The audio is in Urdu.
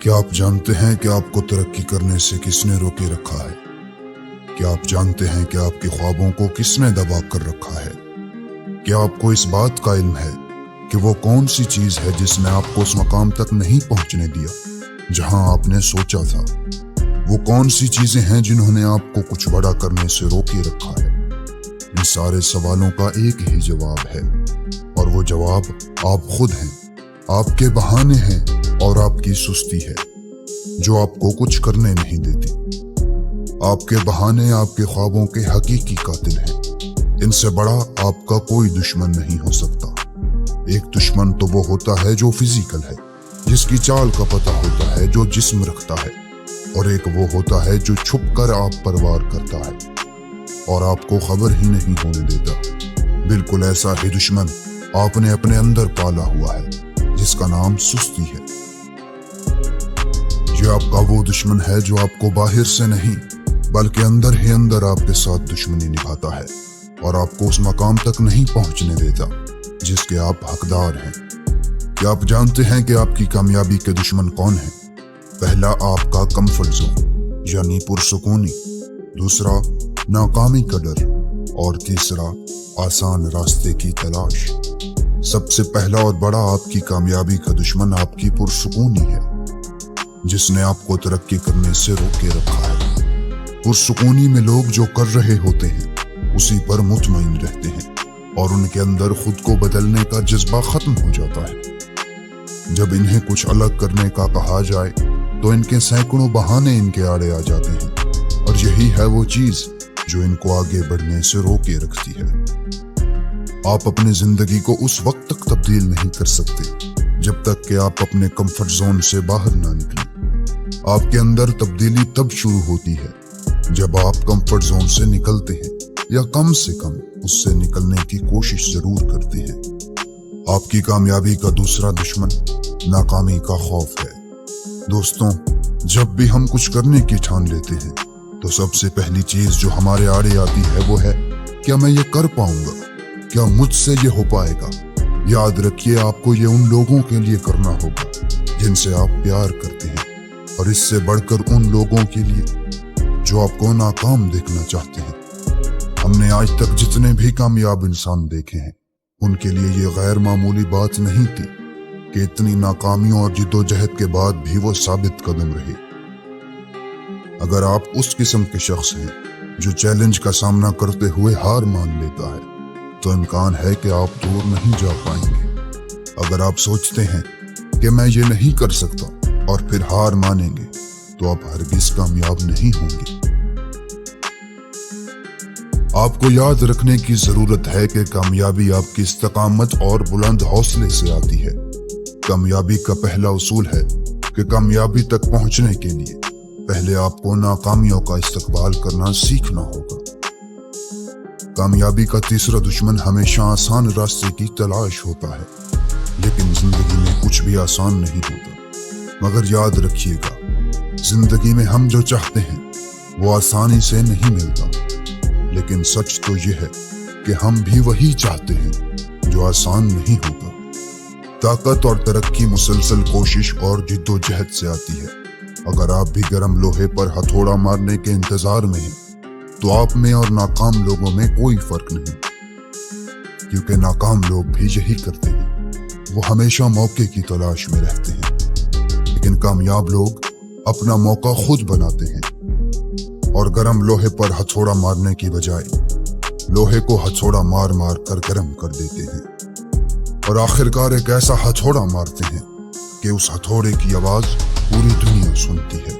کیا آپ جانتے ہیں کہ آپ کو ترقی کرنے سے کس نے روکے رکھا ہے؟ کیا آپ جانتے ہیں کہ آپ کے خوابوں کو کس نے دبا کر رکھا ہے؟ کیا آپ کو اس بات کا علم ہے کہ وہ کون سی چیز ہے جس نے آپ کو اس مقام تک نہیں پہنچنے دیا جہاں آپ نے سوچا تھا؟ وہ کون سی چیزیں ہیں جنہوں نے آپ کو کچھ بڑا کرنے سے روکے رکھا ہے؟ ان سارے سوالوں کا ایک ہی جواب ہے، اور وہ جواب آپ خود ہیں، آپ کے بہانے ہیں اور آپ کی سستی ہے جو آپ کو کچھ کرنے نہیں دیتی۔ آپ کے بہانے آپ کے خوابوں کے حقیقی قاتل ہیں۔ ان سے بڑا آپ کا کوئی دشمن نہیں ہو سکتا۔ ایک دشمن تو وہ ہوتا ہے جو فزیکل ہے، جس کی چال کا پتہ ہوتا ہے، جو جسم رکھتا ہے، اور ایک وہ ہوتا ہے جو چھپ کر آپ پر وار کرتا ہے اور آپ کو خبر ہی نہیں ہونے دیتا۔ بالکل ایسا ہی دشمن آپ نے اپنے اندر پالا ہوا ہے، جس کا نام سستی ہے۔ یہ آپ کا وہ دشمن ہے جو آپ کو باہر سے نہیں بلکہ اندر ہی اندر آپ کے ساتھ دشمنی نبھاتا ہے اور آپ کو اس مقام تک نہیں پہنچنے دیتا جس کے آپ حقدار ہیں۔ کیا آپ جانتے ہیں کہ آپ کی کامیابی کے دشمن کون ہیں؟ پہلا، آپ کا کمفرٹ زون یعنی پرسکونی، دوسرا ناکامی کا ڈر، اور تیسرا آسان راستے کی تلاش۔ سب سے پہلا اور بڑا آپ کی کامیابی کا دشمن آپ کی پرسکونی ہے، جس نے آپ کو ترقی کرنے سے روکے رکھا ہے۔ پرسکونی میں لوگ جو کر رہے ہوتے ہیں اسی پر مطمئن رہتے ہیں اور ان کے اندر خود کو بدلنے کا جذبہ ختم ہو جاتا ہے۔ جب انہیں کچھ الگ کرنے کا کہا جائے تو ان کے سینکڑوں بہانے ان کے آڑے آ جاتے ہیں، اور یہی ہے وہ چیز جو ان کو آگے بڑھنے سے روکے رکھتی ہے۔ آپ اپنی زندگی کو اس وقت تک تبدیل نہیں کر سکتے جب تک کہ آپ اپنے کمفرٹ زون سے باہر نہ نکلیں۔ آپ کے اندر تبدیلی تب شروع ہوتی ہے جب آپ کمفرٹ زون سے نکلتے ہیں، یا کم سے کم اس سے نکلنے کی کوشش ضرور کرتے ہیں۔ آپ کی کامیابی کا دوسرا دشمن ناکامی کا خوف ہے۔ دوستوں، جب بھی ہم کچھ کرنے کی ٹھان لیتے ہیں تو سب سے پہلی چیز جو ہمارے آڑے آتی ہے وہ ہے، کیا میں یہ کر پاؤں گا؟ کیا مجھ سے یہ ہو پائے گا؟ یاد رکھیے، آپ کو یہ ان لوگوں کے لیے کرنا ہوگا جن سے آپ پیار کرتے ہیں، اور اس سے بڑھ کر ان لوگوں کے لیے جو آپ کو ناکام دیکھنا چاہتے ہیں۔ ہم نے آج تک جتنے بھی کامیاب انسان دیکھے ہیں ان کے لیے یہ غیر معمولی بات نہیں تھی کہ اتنی ناکامیوں اور جدوجہد کے بعد بھی وہ ثابت قدم رہے۔ اگر آپ اس قسم کے شخص ہیں جو چیلنج کا سامنا کرتے ہوئے ہار مان لیتا ہے تو امکان ہے کہ آپ دور نہیں جا پائیں گے۔ اگر آپ سوچتے ہیں کہ میں یہ نہیں کر سکتا اور پھر ہار مانیں گے تو آپ ہرگز کامیاب نہیں ہوں گے۔ آپ کو یاد رکھنے کی ضرورت ہے کہ کامیابی آپ کی استقامت اور بلند حوصلے سے آتی ہے۔ کامیابی کا پہلا اصول ہے کہ کامیابی تک پہنچنے کے لیے پہلے آپ کو ناکامیوں کا استقبال کرنا سیکھنا ہوگا۔ کامیابی کا تیسرا دشمن ہمیشہ آسان راستے کی تلاش ہوتا ہے، لیکن زندگی میں کچھ بھی آسان نہیں ہوتا۔ مگر یاد رکھیے گا، زندگی میں ہم جو چاہتے ہیں وہ آسانی سے نہیں ملتا، لیکن سچ تو یہ ہے کہ ہم بھی وہی چاہتے ہیں جو آسان نہیں ہوتا۔ طاقت اور ترقی مسلسل کوشش اور جد و جہد سے آتی ہے۔ اگر آپ بھی گرم لوہے پر ہتھوڑا مارنے کے انتظار میں ہیں تو آپ میں اور ناکام لوگوں میں کوئی فرق نہیں، کیونکہ ناکام لوگ بھی یہی کرتے ہیں، وہ ہمیشہ موقع کی تلاش میں رہتے ہیں، لیکن کامیاب لوگ اپنا موقع خود بناتے ہیں اور گرم لوہے پر ہتھوڑا مارنے کی بجائے لوہے کو ہتھوڑا مار مار کر گرم کر دیتے ہیں، اور آخرکار ایک ایسا ہتھوڑا مارتے ہیں کہ اس ہتھوڑے کی آواز پوری دنیا سنتی ہے۔